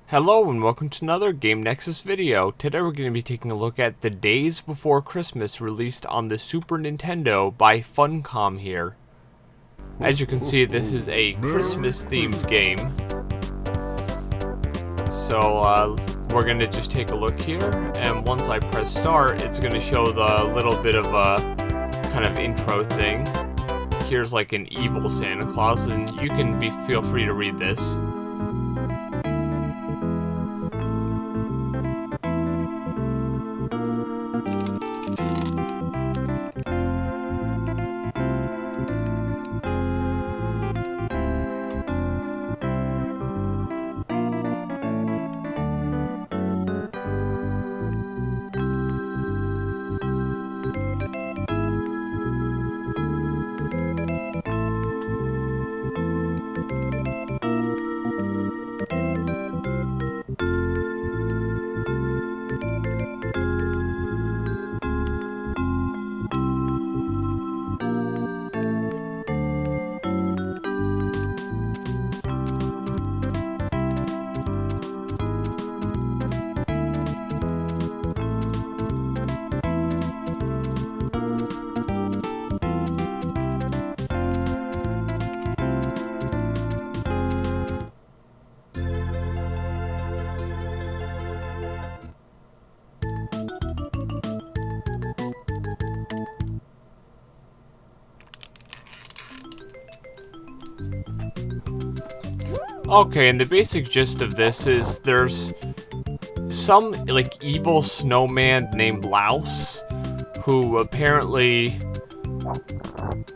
Hello and welcome to another Game Nexus video. Today we're going to be taking a look at the Daze Before Christmas released on the Super Nintendo by Funcom here. As you can see, this is a Christmas themed game. So we're going to just take a look here, and once I press start, it's going to show the little bit of a kind of intro thing. Here's like an evil Santa Claus, and you can feel free to read this. Okay, and the basic gist of this is there's some, like, evil snowman named Louse who apparently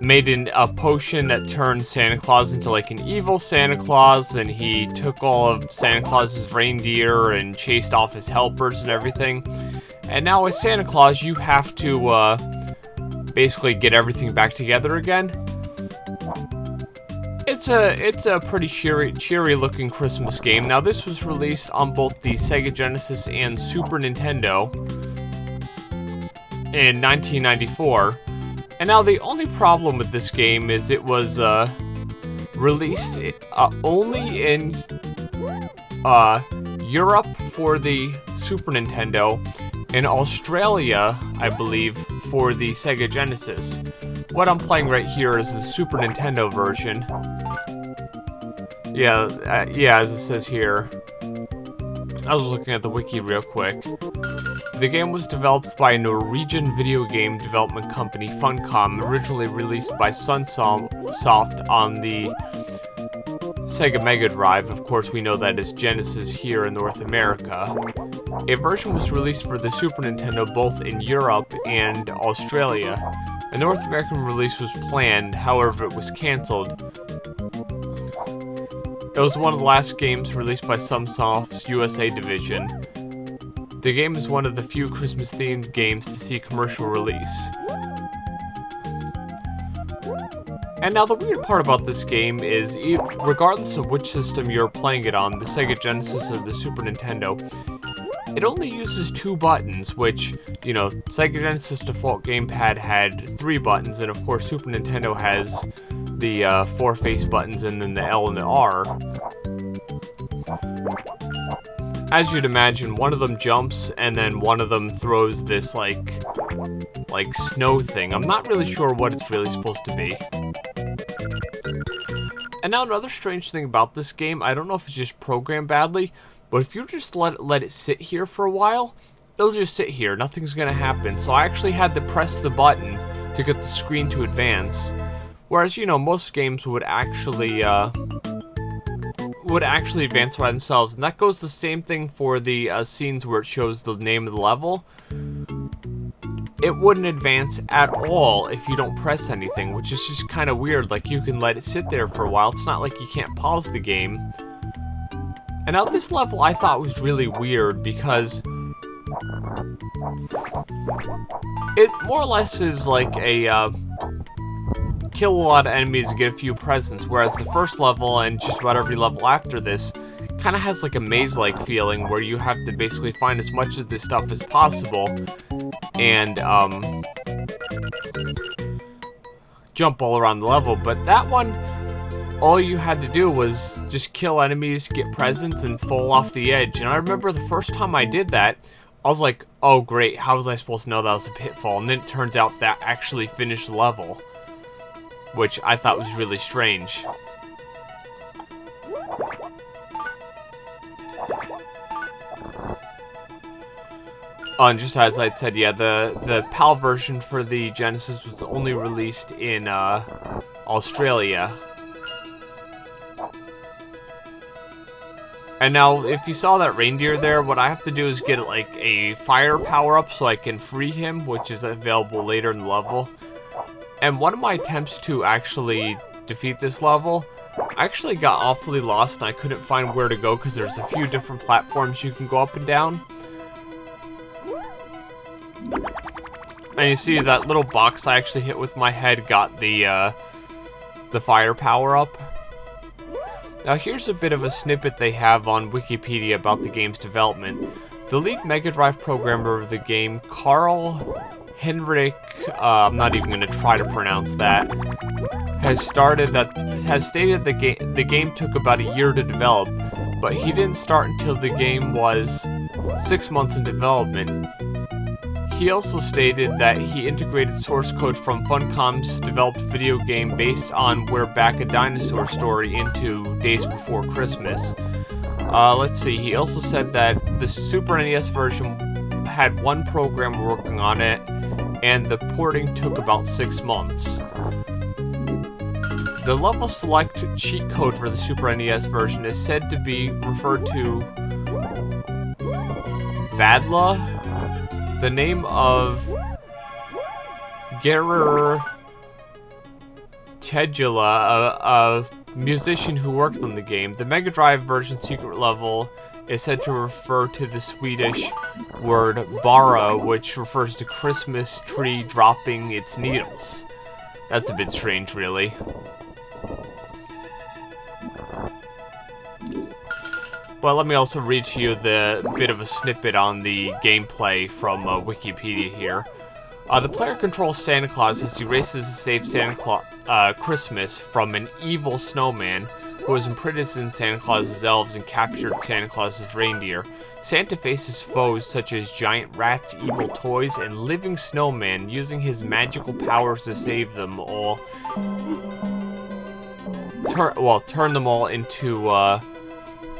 made a potion that turned Santa Claus into, like, an evil Santa Claus, and he took all of Santa Claus's reindeer and chased off his helpers and everything. And now as Santa Claus, you have to, basically get everything back together again. It's a pretty cheery looking Christmas game. Now this was released on both the Sega Genesis and Super Nintendo in 1994. And now the only problem with this game is it was released only in Europe for the Super Nintendo, and Australia, I believe, for the Sega Genesis. What I'm playing right here is the Super Nintendo version. Yeah, as it says here. I was looking at the wiki real quick. The game was developed by a Norwegian video game development company, Funcom, originally released by Sunsoft on the Sega Mega Drive. Of course, we know that is Genesis here in North America. A version was released for the Super Nintendo both in Europe and Australia. A North American release was planned, however it was cancelled. It was one of the last games released by Sunsoft's USA division. The game is one of the few Christmas-themed games to see commercial release. And now the weird part about this game is, regardless of which system you're playing it on, the Sega Genesis or the Super Nintendo, it only uses 2 buttons, which, you know, Sega Genesis default gamepad had 3 buttons, and of course Super Nintendo has the 4 face buttons and then the L and the R. As you'd imagine, one of them jumps and then one of them throws this like snow thing. I'm not really sure what it's really supposed to be. And now another strange thing about this game, I don't know if it's just programmed badly, but if you just let it sit here for a while, it'll just sit here. Nothing's gonna happen. So I actually had to press the button to get the screen to advance. Whereas, you know, most games would actually advance by themselves, and that goes the same thing for the scenes where it shows the name of the level. It wouldn't advance at all if you don't press anything, which is just kind of weird. Like, you can let it sit there for a while. It's not like you can't pause the game. And now this level I thought was really weird because it more or less is like a kill a lot of enemies and get a few presents, whereas the first level and just about every level after this kind of has like a maze-like feeling where you have to basically find as much of this stuff as possible and jump all around the level. But that one, all you had to do was just kill enemies, get presents, and fall off the edge. And I remember the first time I did that, I was like, oh great, how was I supposed to know that was a pitfall? And then it turns out that actually finished the level, which I thought was really strange. And just as I said, yeah, the PAL version for the Genesis was only released in Australia. And now, if you saw that reindeer there, what I have to do is get like a fire power-up so I can free him, which is available later in the level. And one of my attempts to actually defeat this level, I actually got awfully lost and I couldn't find where to go because there's a few different platforms you can go up and down. And you see that little box I actually hit with my head got the fire power-up. Now here's a bit of a snippet they have on Wikipedia about the game's development. The lead Mega Drive programmer of the game, Carl Henrik, I'm not even going to try to pronounce that, has stated the game took about a year to develop, but he didn't start until the game was 6 months in development. He also stated that he integrated source code from Funcom's developed video game based on We're Back, a Dinosaur Story into Daze Before Christmas. Let's see, he also said that the Super NES version had one programmer working on it, and the porting took about 6 months. The level select cheat code for the Super NES version is said to be referred to Badla, the name of Gerer Tejula, a musician who worked on the game. The Mega Drive version secret level is said to refer to the Swedish word bara, which refers to Christmas tree dropping its needles. That's a bit strange, really. Well, let me also read to you the bit of a snippet on the gameplay from Wikipedia here. The player controls Santa Claus as he races to save Christmas from an evil snowman who was imprisoned in Santa Claus's elves and captured Santa Claus's reindeer. Santa faces foes such as giant rats, evil toys, and living snowmen, using his magical powers to save them all. Turn them all into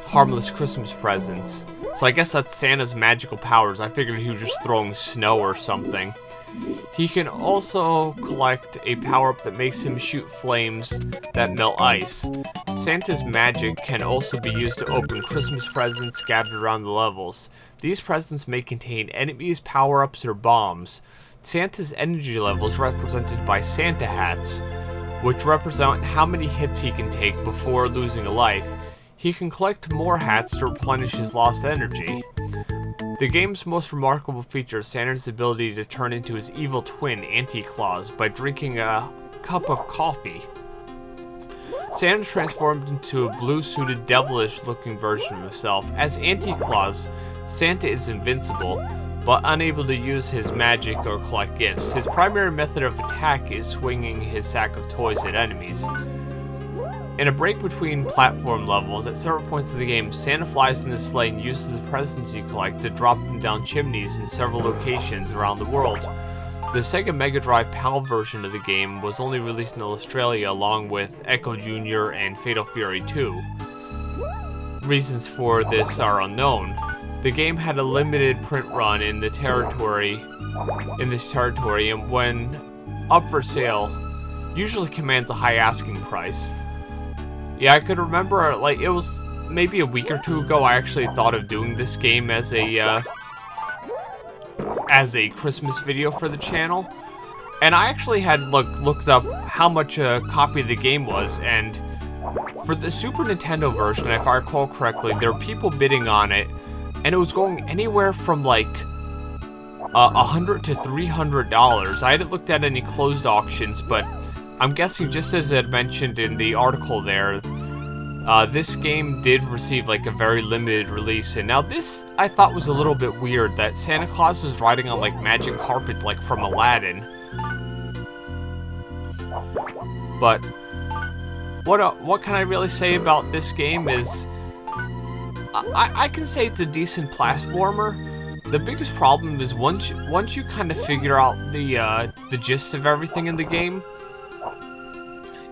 harmless Christmas presents. So I guess that's Santa's magical powers. I figured he was just throwing snow or something. He can also collect a power-up that makes him shoot flames that melt ice. Santa's magic can also be used to open Christmas presents scattered around the levels. These presents may contain enemies, power-ups, or bombs. Santa's energy level is represented by Santa hats, which represent how many hits he can take before losing a life. He can collect more hats to replenish his lost energy. The game's most remarkable feature is Santa's ability to turn into his evil twin, Anti-Claus, by drinking a cup of coffee. Santa transformed into a blue-suited, devilish-looking version of himself. As Anti-Claus, Santa is invincible, but unable to use his magic or collect gifts. His primary method of attack is swinging his sack of toys at enemies. In a break between platform levels, at several points of the game, Santa flies in his sleigh and uses the presents you collect to drop them down chimneys in several locations around the world. The Sega Mega Drive PAL version of the game was only released in Australia along with Echo Jr. and Fatal Fury 2. Reasons for this are unknown. The game had a limited print run in this territory, and when up for sale, usually commands a high asking price. Yeah, I could remember, like, it was maybe a week or two ago, I actually thought of doing this game as a Christmas video for the channel. And I actually had looked up how much a copy of the game was, and for the Super Nintendo version, if I recall correctly, there were people bidding on it, and it was going anywhere from like $100 to $300. I hadn't looked at any closed auctions, but I'm guessing, just as it mentioned in the article there, this game did receive like a very limited release. And now this, I thought, was a little bit weird, that Santa Claus is riding on like magic carpets like from Aladdin. But what can I really say about this game is, I can say it's a decent platformer. The biggest problem is once you kind of figure out the gist of everything in the game,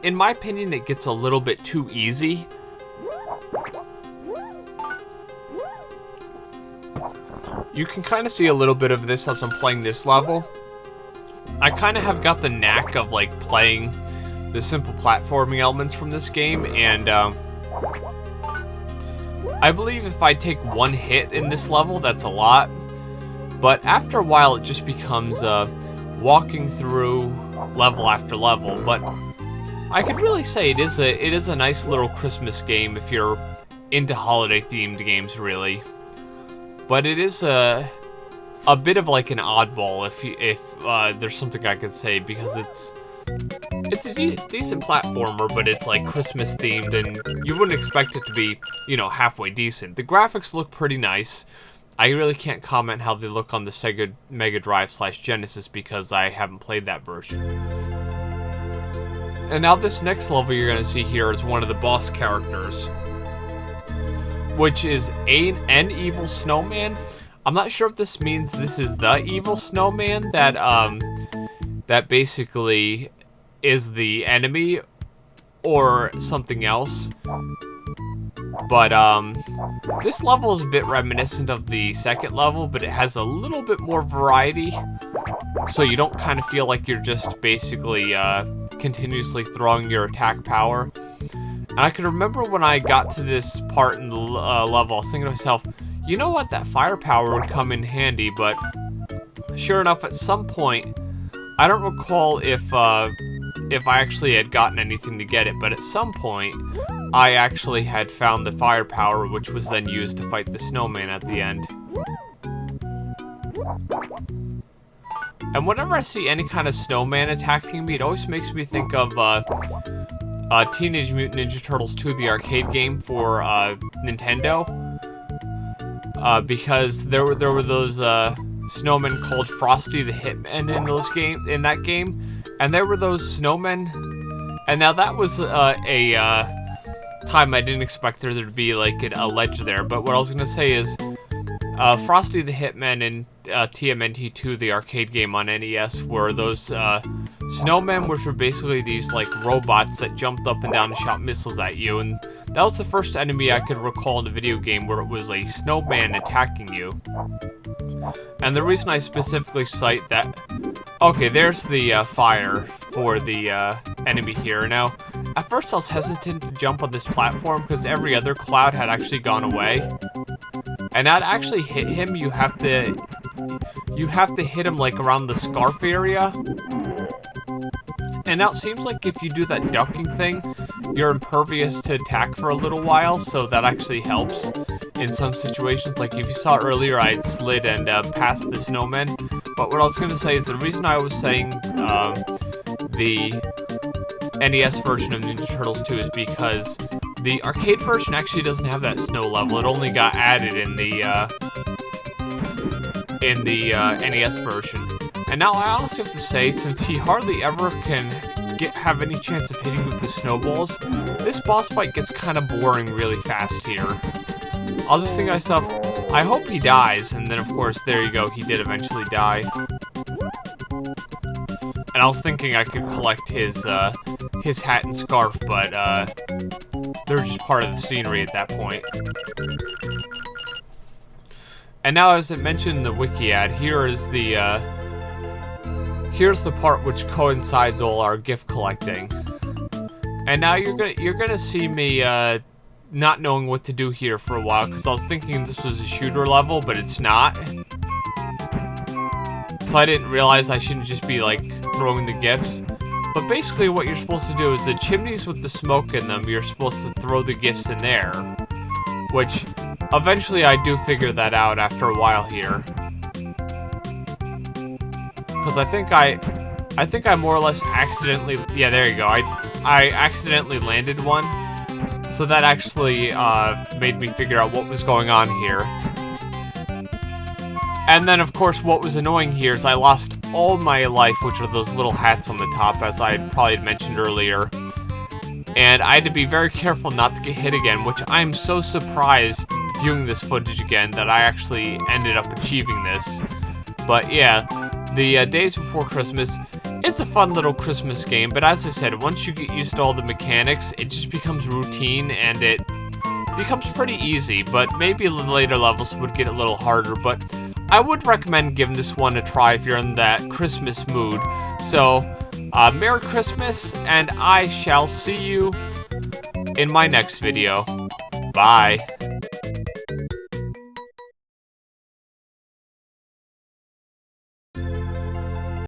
in my opinion, it gets a little bit too easy. You can kind of see a little bit of this as I'm playing this level. I kind of have got the knack of like playing the simple platforming elements from this game, and I believe if I take one hit in this level, that's a lot. But after a while, it just becomes walking through level after level. But I could really say it is a nice little Christmas game if you're into holiday-themed games, really. But it is a bit of like an oddball, if there's something I could say, because it's a decent platformer, but it's like Christmas themed, and you wouldn't expect it to be, you know, halfway decent. The graphics look pretty nice. I really can't comment how they look on the Sega Mega Drive / Genesis because I haven't played that version. And now this next level you're going to see here is one of the boss characters, which is an evil snowman. I'm not sure if this means this is the evil snowman that basically is the enemy or something else. But this level is a bit reminiscent of the second level, but it has a little bit more variety, so you don't kind of feel like you're just basically continuously throwing your attack power. And I can remember when I got to this part in the level, I was thinking to myself, you know what, that firepower would come in handy, but sure enough, at some point, I don't recall if I actually had gotten anything to get it, but at some point, I actually had found the firepower, which was then used to fight the snowman at the end. And whenever I see any kind of snowman attacking me, it always makes me think of Teenage Mutant Ninja Turtles 2, the arcade game for Nintendo. Because there were those snowmen called Frosty the Hitman in that game, and there were those snowmen. And now that was a time I didn't expect there to be like a ledge there. But what I was gonna say is, Frosty the Hitman and TMNT 2, the arcade game on NES, were those snowmen, which were basically these like robots that jumped up and down and shot missiles at you, and that was the first enemy I could recall in a video game where it was a snowman attacking you. And the reason I specifically cite that... Okay, there's the fire for the enemy here. Now, at first I was hesitant to jump on this platform because every other cloud had actually gone away. And now to actually hit him, you have to hit him like around the scarf area. And now it seems like if you do that ducking thing, you're impervious to attack for a little while, so that actually helps in some situations. Like if you saw earlier, I had slid and passed the snowman. But what I was going to say is the reason I was saying the NES version of Ninja Turtles 2 is because the arcade version actually doesn't have that snow level. It only got added in the NES version. And now I honestly have to say, since he hardly ever can have any chance of hitting with the snowballs, this boss fight gets kind of boring really fast here. I was just thinking to myself, I hope he dies, and then of course, there you go, he did eventually die. And I was thinking I could collect his hat and scarf, but they're just part of the scenery at that point. And now, as I mentioned in the wiki ad, here's the part which coincides all our gift collecting. And now you're gonna see me not knowing what to do here for a while, because I was thinking this was a shooter level, but it's not. So I didn't realize I shouldn't just be like throwing the gifts. But basically what you're supposed to do is the chimneys with the smoke in them, you're supposed to throw the gifts in there. Which, eventually I do figure that out after a while here. Because I think I more or less accidentally... Yeah, there you go. I accidentally landed one. So that actually made me figure out what was going on here. And then, of course, what was annoying here is I lost all my life, which are those little hats on the top, as I probably had mentioned earlier. and I had to be very careful not to get hit again, which I'm so surprised viewing this footage again that I actually ended up achieving this. But yeah, the Daze Before Christmas, it's a fun little Christmas game, but as I said, once you get used to all the mechanics, it just becomes routine and it becomes pretty easy, but maybe the later levels would get a little harder, but I would recommend giving this one a try if you're in that Christmas mood. So, Merry Christmas, and I shall see you in my next video. Bye.